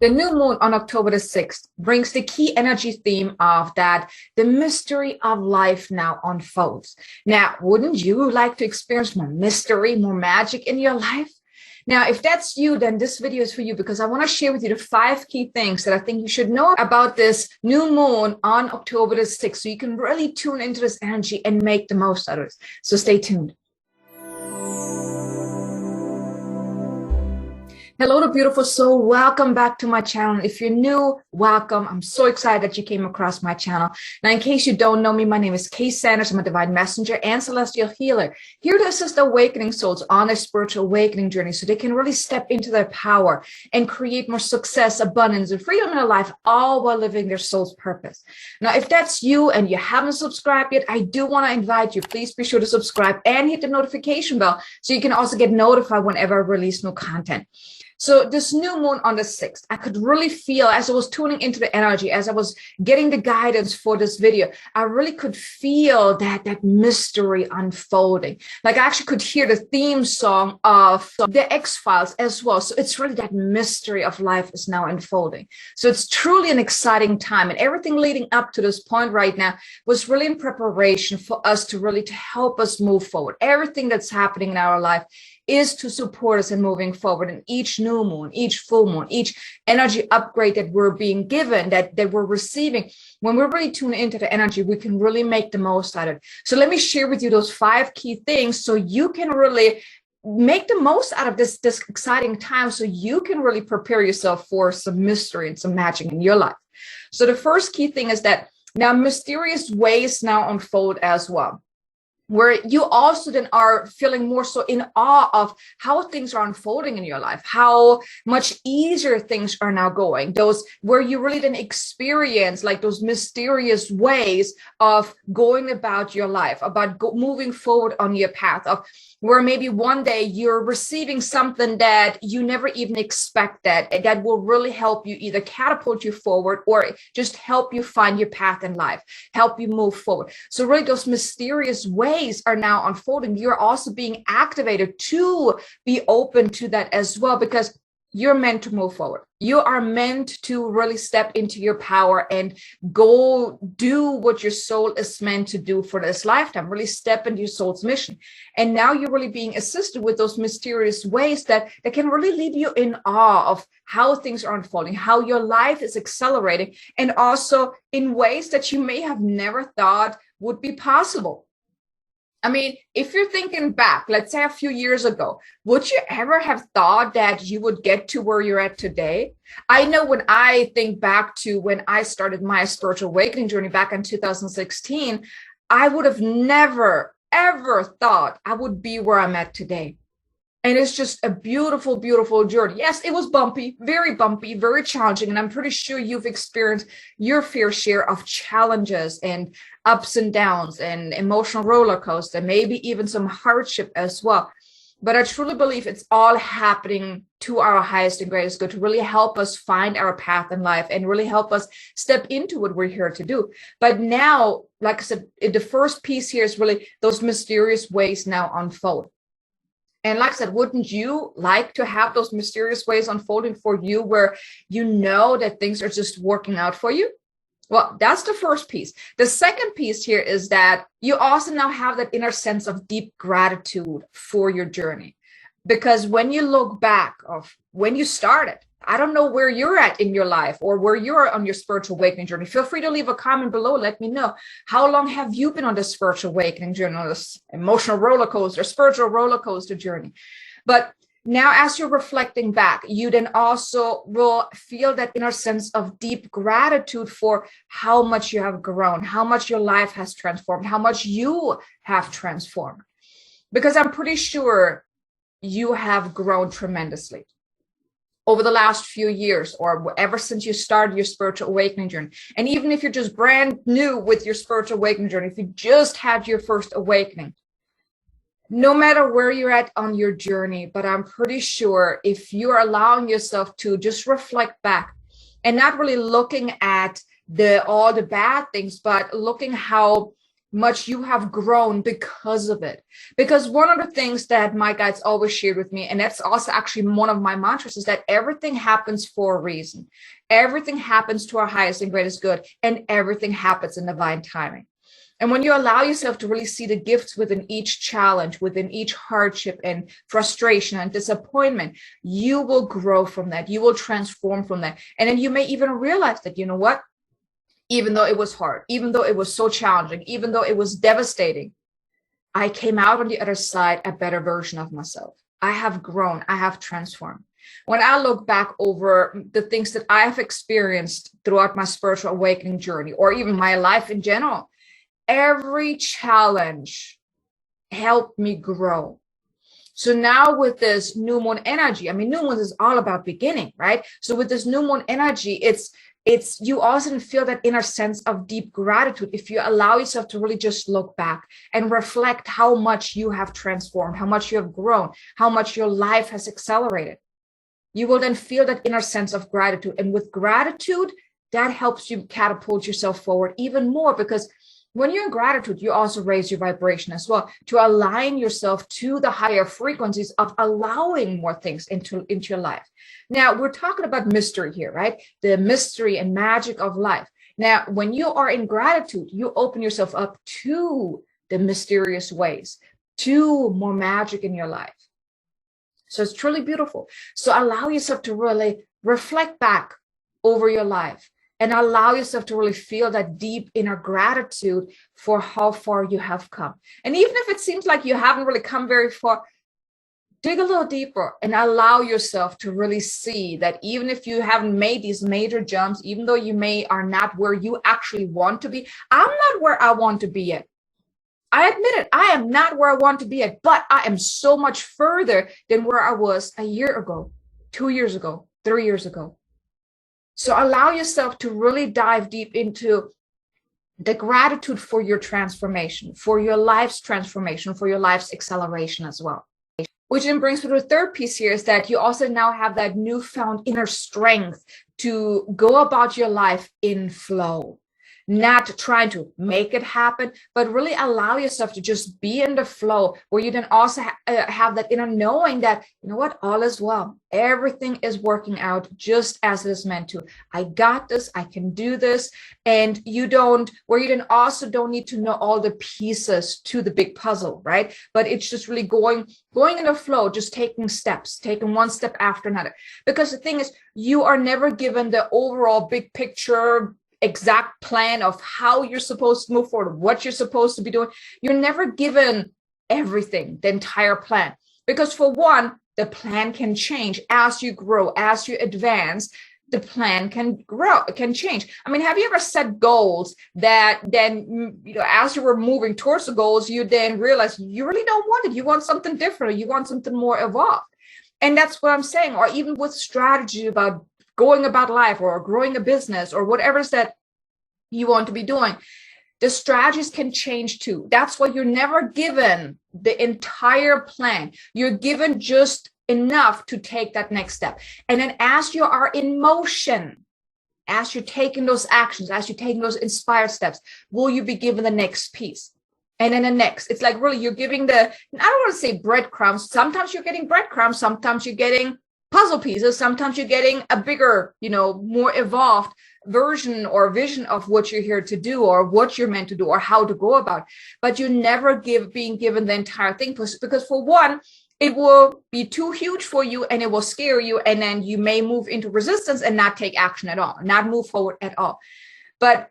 The new moon on October the 6th brings the key energy theme of that the mystery of life now unfolds. Now, wouldn't you like to experience more mystery, more magic in your life? Now, if that's you, then this video is for you because I want to share with you the 5 key things that I think you should know about this new moon on October the 6th so you can really tune into this energy and make the most out of it. So stay tuned. Hello, the beautiful soul. Welcome back to my channel. If you're new, welcome. I'm so excited that you came across my channel. Now, in case you don't know me, my name is Kay Sanders. I'm a divine messenger and celestial healer, here to assist awakening souls on their spiritual awakening journey so they can really step into their power and create more success, abundance, and freedom in their life, all while living their soul's purpose. Now, if that's you and you haven't subscribed yet, I do want to invite you. Please be sure to subscribe and hit the notification bell so you can also get notified whenever I release new content. So this new moon on the 6th, I could really feel as I was tuning into the energy, as I was getting the guidance for this video, I really could feel that mystery unfolding. Like I actually could hear the theme song of the X-Files as well. So it's really that mystery of life is now unfolding. So it's truly an exciting time. And everything leading up to this point right now was really in preparation for us to help us move forward. Everything that's happening in our life is to support us in moving forward. And each new moon, each full moon, each energy upgrade that we're being given, that we're receiving, when we're really tuned into the energy, we can really make the most out of it. So let me share with you those 5 key things so you can really make the most out of this exciting time, so you can really prepare yourself for some mystery and some magic in your life. So the first key thing is that now mysterious ways now unfold as well, where you also then are feeling more so in awe of how things are unfolding in your life, how much easier things are now going, those where you really then experience like those mysterious ways of going about your life, about moving forward on your path, of where maybe one day you're receiving something that you never even expected, that will really help you either catapult you forward or just help you find your path in life, help you move forward. So really those mysterious ways are now unfolding. You're also being activated to be open to that as well, because you're meant to move forward. You are meant to really step into your power and go do what your soul is meant to do for this lifetime, really step into your soul's mission. And now you're really being assisted with those mysterious ways that can really leave you in awe of how things are unfolding, how your life is accelerating, and also in ways that you may have never thought would be possible. I mean, if you're thinking back, let's say a few years ago, would you ever have thought that you would get to where you're at today? I know when I think back to when I started my spiritual awakening journey back in 2016, I would have never, ever thought I would be where I'm at today. And it's just a beautiful, beautiful journey. Yes, it was bumpy, very challenging. And I'm pretty sure you've experienced your fair share of challenges and ups and downs and emotional roller coaster, maybe even some hardship as well. But I truly believe it's all happening to our highest and greatest good to really help us find our path in life and really help us step into what we're here to do. But now, like I said, the first piece here is really those mysterious ways now unfold. And like I said, wouldn't you like to have those mysterious ways unfolding for you where you know that things are just working out for you? Well, that's the first piece. The second piece here is that you also now have that inner sense of deep gratitude for your journey. Because when you look back of when you started, I don't know where you're at in your life or where you're on your spiritual awakening journey. Feel free to leave a comment below. Let me know. How long have you been on this spiritual awakening journey, on this emotional roller coaster, spiritual roller coaster journey? But now as you're reflecting back, you then also will feel that inner sense of deep gratitude for how much you have grown, how much your life has transformed, how much you have transformed. Because I'm pretty sure you have grown tremendously over the last few years, or ever since you started your spiritual awakening journey. And even if you're just brand new with your spiritual awakening journey, if you just had your first awakening, no matter where you're at on your journey, but I'm pretty sure if you're allowing yourself to just reflect back and not really looking at all the bad things, but looking how much you have grown because of it. Because one of the things that my guides always shared with me, and that's also actually one of my mantras, is that everything happens for a reason. Everything happens to our highest and greatest good, and everything happens in divine timing. And when you allow yourself to really see the gifts within each challenge, within each hardship and frustration and disappointment, you will grow from that. You will transform from that. And then you may even realize that, you know what? Even though it was hard, even though it was so challenging, even though it was devastating, I came out on the other side a better version of myself. I have grown. I have transformed. When I look back over the things that I have experienced throughout my spiritual awakening journey, or even my life in general, every challenge helped me grow. So now with this new moon energy, I mean, new moon is all about beginning, right? So with this new moon energy, it's you also feel that inner sense of deep gratitude if you allow yourself to really just look back and reflect how much you have transformed, how much you have grown, how much your life has accelerated. You will then feel that inner sense of gratitude. And with gratitude, that helps you catapult yourself forward even more, because when you're in gratitude, you also raise your vibration as well to align yourself to the higher frequencies of allowing more things into your life. Now, we're talking about mystery here, right? The mystery and magic of life. Now, when you are in gratitude, you open yourself up to the mysterious ways, to more magic in your life. So it's truly beautiful. So allow yourself to really reflect back over your life. And allow yourself to really feel that deep inner gratitude for how far you have come. And even if it seems like you haven't really come very far, dig a little deeper and allow yourself to really see that even if you haven't made these major jumps, even though you are not where you actually want to be, I'm not where I want to be yet. I admit it, I am not where I want to be yet, but I am so much further than where I was a year ago, 2 years ago, 3 years ago. So allow yourself to really dive deep into the gratitude for your transformation, for your life's transformation, for your life's acceleration as well. Which then brings me to the third piece here, is that you also now have that newfound inner strength to go about your life in flow. Not trying to make it happen, but really allow yourself to just be in the flow, where you then also have that inner knowing that, you know what, all is well. Everything is working out just as it is meant to. I got this. I can do this. And you then also don't need to know all the pieces to the big puzzle, right? But it's just really going in the flow, just taking steps, taking one step after another. Because the thing is, you are never given the overall big picture exact plan of how you're supposed to move forward, what you're supposed to be doing. You're never given everything, the entire plan, because for one, the plan can change as you grow, as you advance. The plan can grow, it can change. I mean, have you ever set goals that then, as you were moving towards the goals, you then realize you really don't want it. You want something different. You want something more evolved. And that's what I'm saying. Or even with strategy about going about life or growing a business or whatever it is that you want to be doing, the strategies can change too. That's why you're never given the entire plan. You're given just enough to take that next step. And then as you are in motion, as you're taking those actions, as you're taking those inspired steps, will you be given the next piece? And then the next, it's like really you're giving I don't want to say breadcrumbs. Sometimes you're getting breadcrumbs. Sometimes you're getting puzzle pieces. Sometimes you're getting a bigger, more evolved version or vision of what you're here to do or what you're meant to do or how to go about. But you're never being given the entire thing, because for one, it will be too huge for you and it will scare you. And then you may move into resistance and not take action at all, not move forward at all. But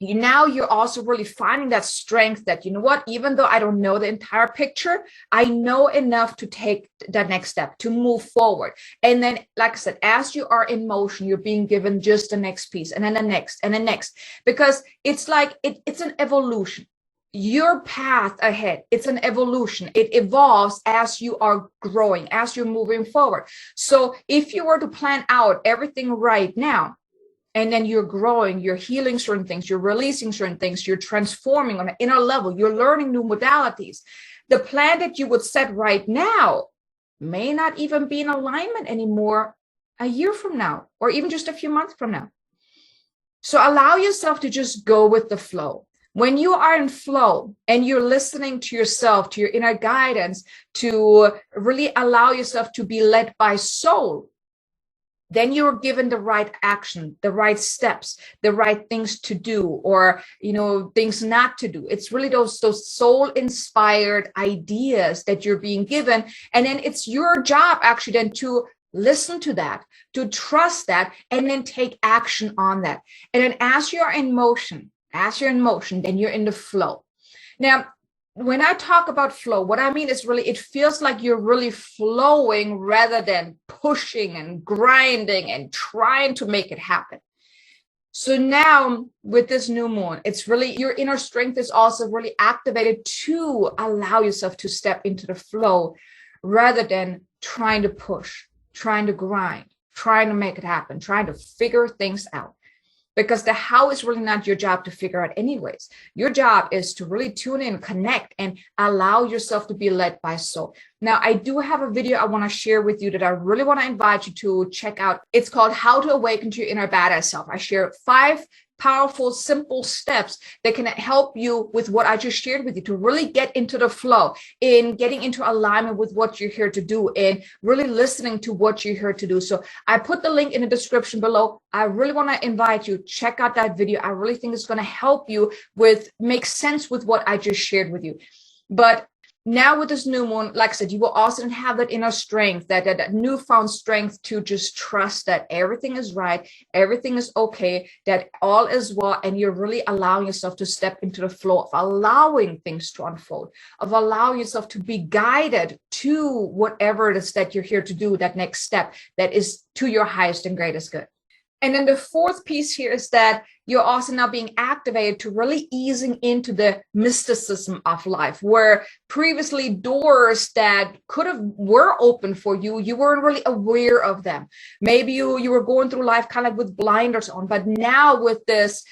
now you're also really finding that strength that, you know what, even though I don't know the entire picture, I know enough to take that next step, to move forward. And then, like I said, as you are in motion, you're being given just the next piece and then the next and the next, because it's like it's an evolution. Your path ahead, it's an evolution. It evolves as you are growing, as you're moving forward. So if you were to plan out everything right now, and then you're growing, you're healing certain things, you're releasing certain things, you're transforming on an inner level, you're learning new modalities. The plan that you would set right now may not even be in alignment anymore a year from now, or even just a few months from now. So allow yourself to just go with the flow. When you are in flow and you're listening to yourself, to your inner guidance, to really allow yourself to be led by soul, then you're given the right action, the right steps, the right things to do, or, things not to do. It's really those soul-inspired ideas that you're being given. And then it's your job actually then to listen to that, to trust that, and then take action on that. And then as you're in motion, then you're in the flow. Now, when I talk about flow, what I mean is really, it feels like you're really flowing rather than pushing and grinding and trying to make it happen. So now with this new moon, it's really your inner strength is also really activated to allow yourself to step into the flow rather than trying to push, trying to grind, trying to make it happen, trying to figure things out. Because the how is really not your job to figure out anyways. Your job is to really tune in, connect, and allow yourself to be led by soul. Now, I do have a video I want to share with you that I really want to invite you to check out. It's called How to Awaken to Your Inner Badass Self. I share 5 powerful, simple steps that can help you with what I just shared with you to really get into the flow, in getting into alignment with what you're here to do, and really listening to what you're here to do. So I put the link in the description below. I really want to invite you, check out that video. I really think it's going to help you make sense with what I just shared with you. But now with this new moon, like I said, you will also have that inner strength, that newfound strength to just trust that everything is right, everything is okay, that all is well, and you're really allowing yourself to step into the flow of allowing things to unfold, of allowing yourself to be guided to whatever it is that you're here to do, that next step that is to your highest and greatest good. And then the 4th piece here is that you're also now being activated to really easing into the mysticism of life, where previously doors that were open for you, you weren't really aware of them. Maybe you were going through life kind of with blinders on, but now with this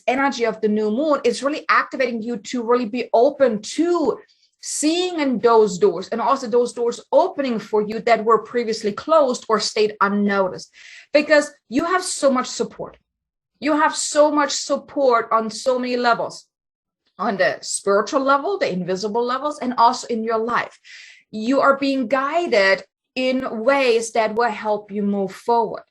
energy of the new moon, it's really activating you to really be open to seeing in those doors, and also those doors opening for you that were previously closed or stayed unnoticed, because you have so much support. You have so much support on so many levels, on the spiritual level, the invisible levels, and also in your life. You are being guided in ways that will help you move forward.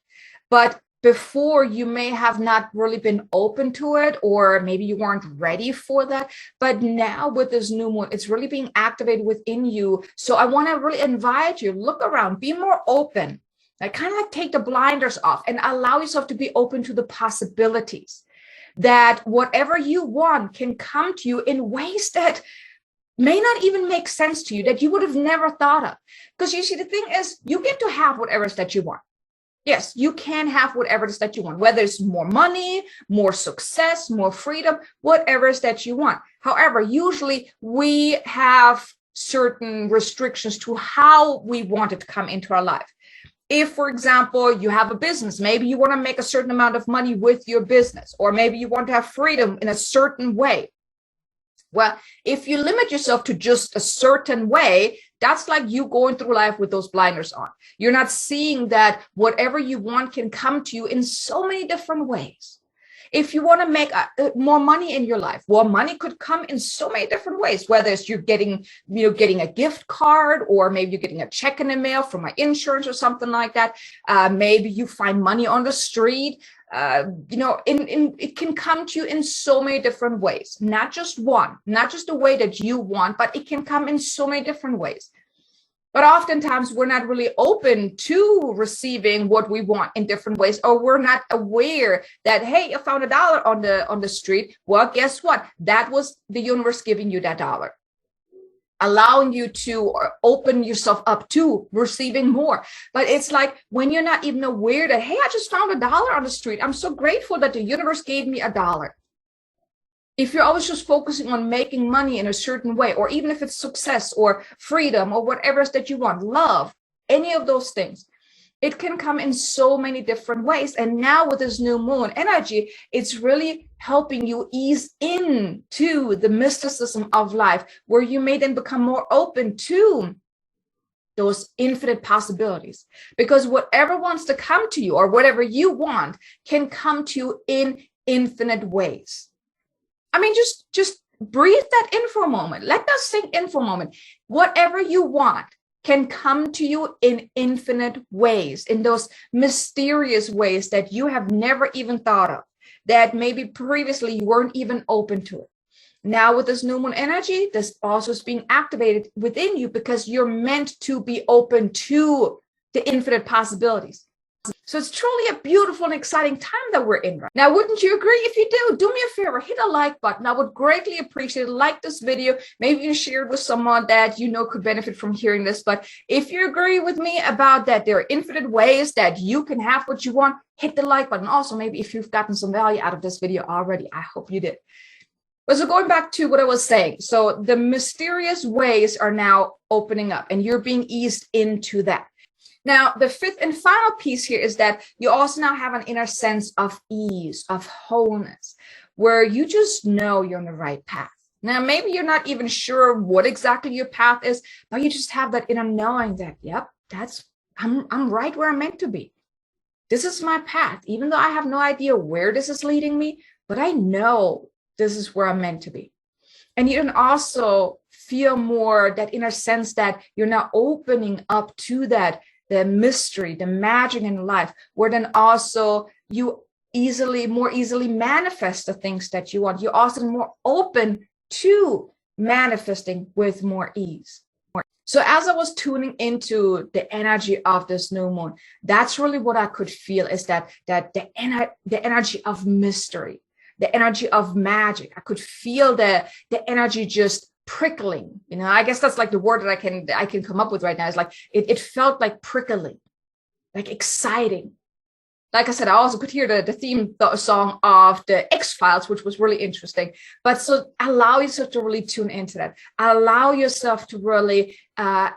But before, you may have not really been open to it, or maybe you weren't ready for that. But now with this new moon, it's really being activated within you. So I want to really invite you, look around, be more open, kind of take the blinders off and allow yourself to be open to the possibilities, that whatever you want can come to you in ways that may not even make sense to you, that you would have never thought of. Because you see, the thing is, you get to have whatever it is that you want. Yes, you can have whatever it is that you want, whether it's more money, more success, more freedom, whatever it is that you want. However, usually we have certain restrictions to how we want it to come into our life. If, for example, you have a business, maybe you want to make a certain amount of money with your business, or maybe you want to have freedom in a certain way. Well, if you limit yourself to just a certain way, that's like you going through life with those blinders on. You're not seeing that whatever you want can come to you in so many different ways. If you want to make more money in your life, well, money could come in so many different ways, whether it's you're getting a gift card, or maybe you're getting a check in the mail from my insurance or something like that. Maybe you find money on the street. It can come to you in so many different ways, not just one, not just the way that you want, but it can come in so many different ways. But oftentimes we're not really open to receiving what we want in different ways, or we're not aware that, hey, I found $1 on the street. Well, guess what? That was the universe giving you that dollar, allowing you to open yourself up to receiving more. But it's like when you're not even aware that, hey, I just found $1 on the street. I'm so grateful that the universe gave me $1. If you're always just focusing on making money in a certain way, or even if it's success or freedom or whatever it is that you want, love, any of those things, it can come in so many different ways. And now with this new moon energy, it's really helping you ease into the mysticism of life, where you may then become more open to those infinite possibilities. Because whatever wants to come to you, or whatever you want, can come to you in infinite ways. I mean, just breathe that in for a moment. Let that sink in for a moment. Whatever you want can come to you in infinite ways, in those mysterious ways that you have never even thought of, that maybe previously you weren't even open to it. Now with this new moon energy, this also is being activated within you because you're meant to be open to the infinite possibilities. So it's truly a beautiful and exciting time that we're in right now. Wouldn't you agree? If you do me a favor, hit a like button. I would greatly appreciate it. Like this video. Maybe you share it with someone that you know could benefit from hearing this. But if you agree with me about that there are infinite ways that you can have what you want, hit the like button. Also, maybe if you've gotten some value out of this video already, I hope you did. But so going back to what I was saying, so the mysterious ways are now opening up and you're being eased into that. Now, the fifth and final piece here is that you also now have an inner sense of ease, of wholeness, where you just know you're on the right path. Now, maybe you're not even sure what exactly your path is, but you just have that inner knowing that, yep, I'm right where I'm meant to be. This is my path, even though I have no idea where this is leading me, but I know this is where I'm meant to be. And you can also feel more that inner sense that you're now opening up to that, the mystery, the magic in life, where then also you more easily manifest the things that you want. You're also more open to manifesting with more ease. So as I was tuning into the energy of this new moon, that's really what I could feel is that the energy of mystery, the energy of magic. I could feel the energy just prickling. You know, I guess that's like the word that I can come up with right now. Is like it felt like prickling, like exciting. Like I said, I also could hear the theme song of the X-Files, which was really interesting. But so allow yourself to really tune into that. Allow yourself to really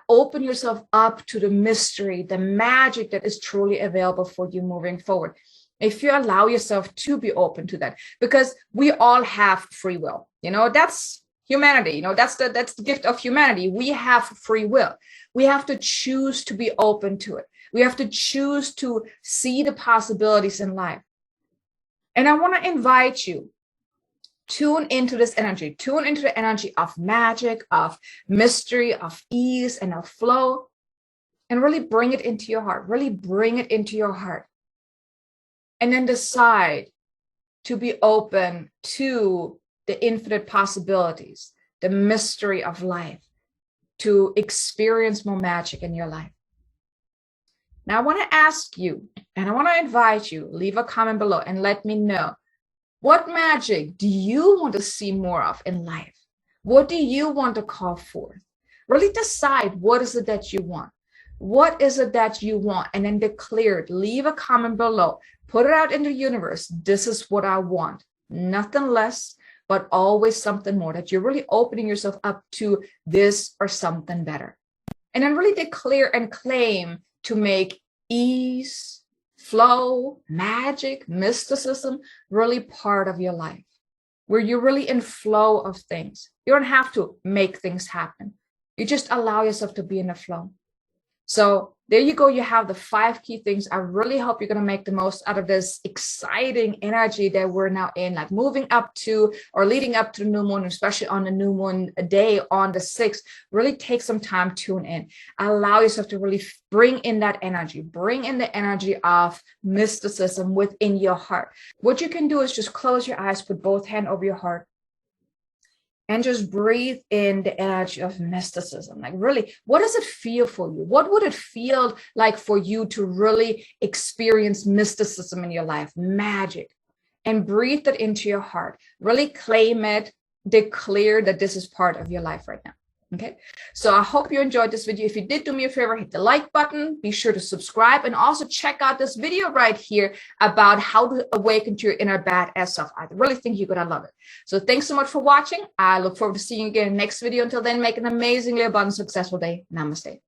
open yourself up to the mystery, the magic that is truly available for you moving forward. If you allow yourself to be open to that, because we all have free will, you know, that's humanity, you know, that's the gift of humanity. We have free will. We have to choose to be open to it. We have to choose to see the possibilities in life. And I want to invite you, tune into this energy, tune into the energy of magic, of mystery, of ease, and of flow, and really bring it into your heart, really bring it into your heart. And then decide to be open to the infinite possibilities, the mystery of life, to experience more magic in your life. Now, I want to ask you, and I want to invite you, leave a comment below and let me know, what magic do you want to see more of in life? What do you want to call forth? Really decide what is it that you want. What is it that you want? And then declare it. Leave a comment below. Put it out in the universe. This is what I want. Nothing less, but always something more, that you're really opening yourself up to this or something better. And then really declare and claim to make ease, flow, magic, mysticism really part of your life, where you're really in flow of things. You don't have to make things happen. You just allow yourself to be in the flow. So there you go. You have the 5 key things. I really hope you're going to make the most out of this exciting energy that we're now in, like moving up to or leading up to the new moon, especially on the new moon day on the 6th. Really take some time, tune in. Allow yourself to really bring in that energy, bring in the energy of mysticism within your heart. What you can do is just close your eyes, put both hands over your heart, and just breathe in the energy of mysticism. Like really, what does it feel for you? What would it feel like for you to really experience mysticism in your life, magic? And breathe that into your heart. Really claim it, declare that this is part of your life right now. Okay, so I hope you enjoyed this video. If you did, do me a favor, hit the like button, be sure to subscribe, and also check out this video right here about how to awaken to your inner badass self. I really think you're gonna love it. So thanks so much for watching. I look forward to seeing you again in the next video. Until then, make an amazingly abundant, successful day. Namaste.